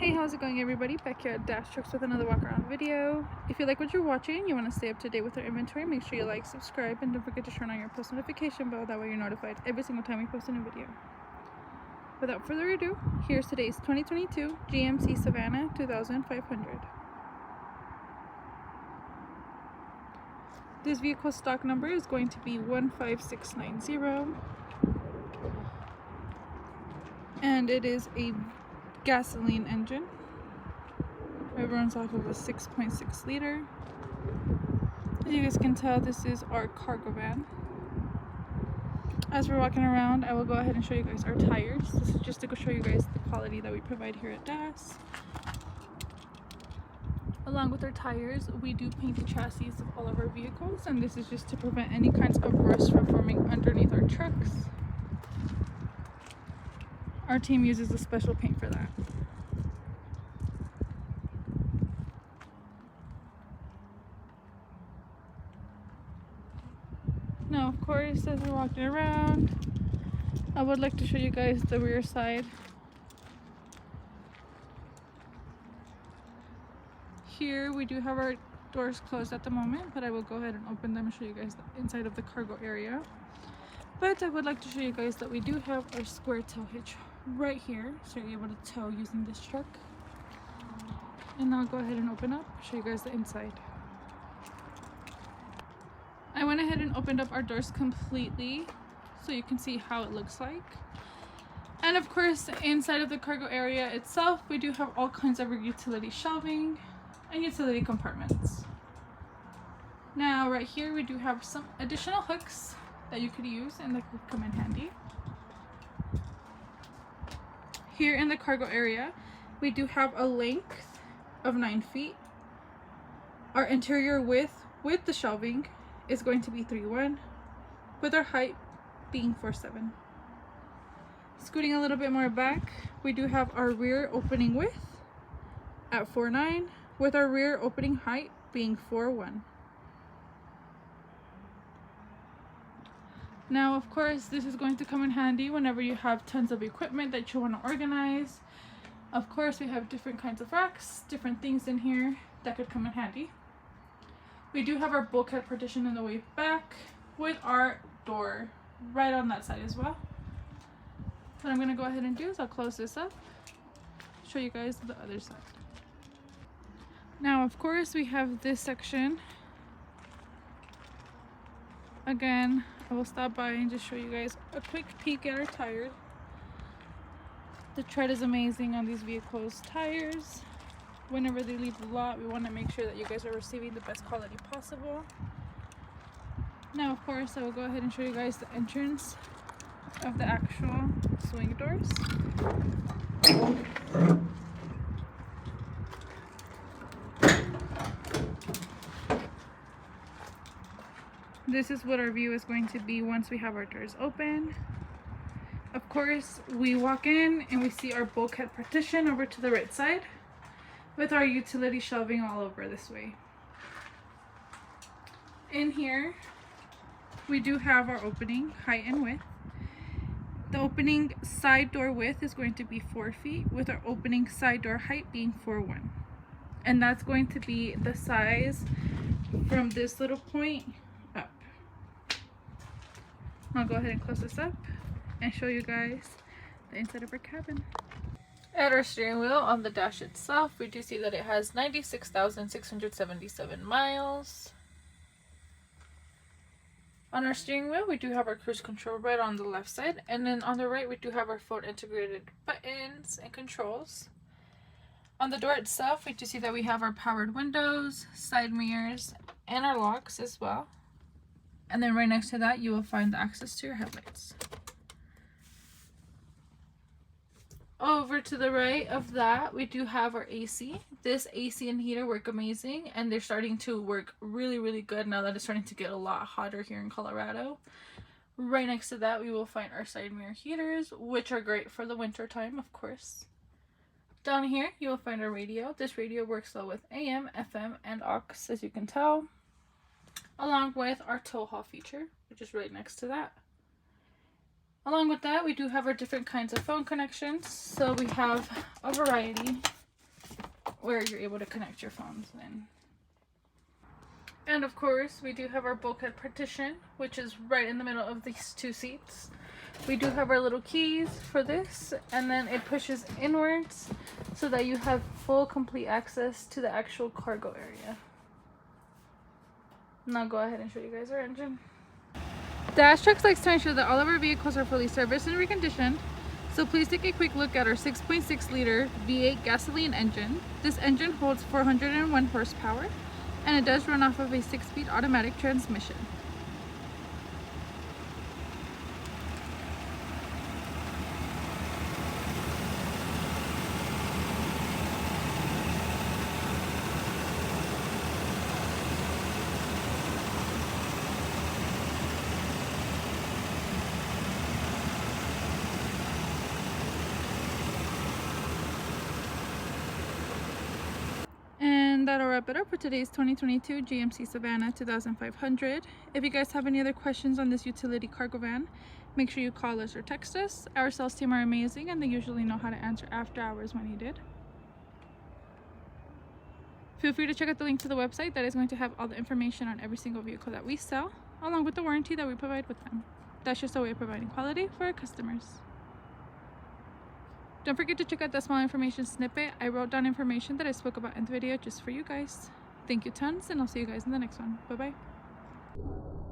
Hey, how's it going everybody? Back here at Dash Trucks with another walk around video. If you like what you're watching, you want to stay up to date with our inventory, make sure you like, subscribe, and don't forget to turn on your post notification bell. That way you're notified every single time we post a new video. Without further ado, here's today's 2022 GMC Savana 2500. This vehicle's stock number is going to be 15690, and it is a gasoline engine. It runs off of a 6.6 liter. As you guys can tell, this is our cargo van. As we're walking around, I will go ahead and show you guys our tires. This is just to show you guys the quality that we provide here at DAS. Along with our tires, we do paint the chassis of all of our vehicles, and this is just to prevent any kinds of rust from forming underneath our trucks. Our team uses a special paint for that. Now, of course, as we're walking around, I would like to show you guys the rear side. Here we do have our doors closed at the moment, but I will go ahead and open them and show you guys the inside of the cargo area. But I would like to show you guys that we do have our square tow hitch right here, so you're able to tow using this truck. And I'll go ahead and open up, show you guys the inside. I went ahead and opened up our doors completely so you can see how it looks like. And of course, inside of the cargo area itself, we do have all kinds of utility shelving and utility compartments. Now right here we do have some additional hooks that you could use and that could come in handy. Here in the cargo area, we do have a length of 9 feet. Our interior width with the shelving is going to be 3'1", with our height being 4'7". Scooting a little bit more back, we do have our rear opening width at 4'9", with our rear opening height being 4'1". Now, of course, this is going to come in handy whenever you have tons of equipment that you want to organize. Of course, we have different kinds of racks, different things in here that could come in handy. We do have our bulkhead partition in the way back with our door right on that side as well. What I'm going to go ahead and do is I'll close this up, show you guys the other side. Now, of course, we have this section. Again, I will stop by and just show you guys a quick peek at our tires. The tread is amazing on these vehicles' tires. Whenever they leave the lot, we want to make sure that you guys are receiving the best quality possible. Now, of course, I will go ahead and show you guys the entrance of the actual swing doors. This is what our view is going to be once we have our doors open. Of course, we walk in and we see our bulkhead partition over to the right side with our utility shelving all over this way. In here, we do have our opening height and width. The opening side door width is going to be 4 feet, with our opening side door height being 4'1". And that's going to be the size from this little point up. I'll go ahead and close this up and show you guys the inside of our cabin. At our steering wheel on the dash itself, we do see that it has 96,677 miles. On our steering wheel, we do have our cruise control right on the left side, and then on the right we do have our phone integrated buttons and controls. On the door itself, we do see that we have our powered windows, side mirrors, and our locks as well. And then right next to that, you will find the access to your headlights. Over to the right of that, we do have our AC. This AC and heater work amazing, and they're starting to work really, really good now that it's starting to get a lot hotter here in Colorado. Right next to that, we will find our side mirror heaters, which are great for the winter time, of course. Down here, you will find our radio. This radio works well with AM, FM, and aux, as you can tell, along with our tow haul feature, which is right next to that. Along with that, we do have our different kinds of phone connections. So we have a variety where you're able to connect your phones in. And of course, we do have our bulkhead partition, which is right in the middle of these two seats. We do have our little keys for this, and then it pushes inwards so that you have full, complete access to the actual cargo area. Now go ahead and show you guys our engine. Dash Trucks likes to ensure that all of our vehicles are fully serviced and reconditioned, so please take a quick look at our 6.6 liter V8 gasoline engine. This engine holds 401 horsepower, and it does run off of a 6-speed automatic transmission. And that'll wrap it up for today's 2022 GMC Savana 2500. If you guys have any other questions on this utility cargo van, make sure you call us or text us. Our sales team are amazing and they usually know how to answer after hours when needed. Feel free to check out the link to the website that is going to have all the information on every single vehicle that we sell, along with the warranty that we provide with them. That's just a way of providing quality for our customers. Don't forget to check out that small information snippet. I wrote down information that I spoke about in the video just for you guys. Thank you tons, and I'll see you guys in the next one. Bye bye.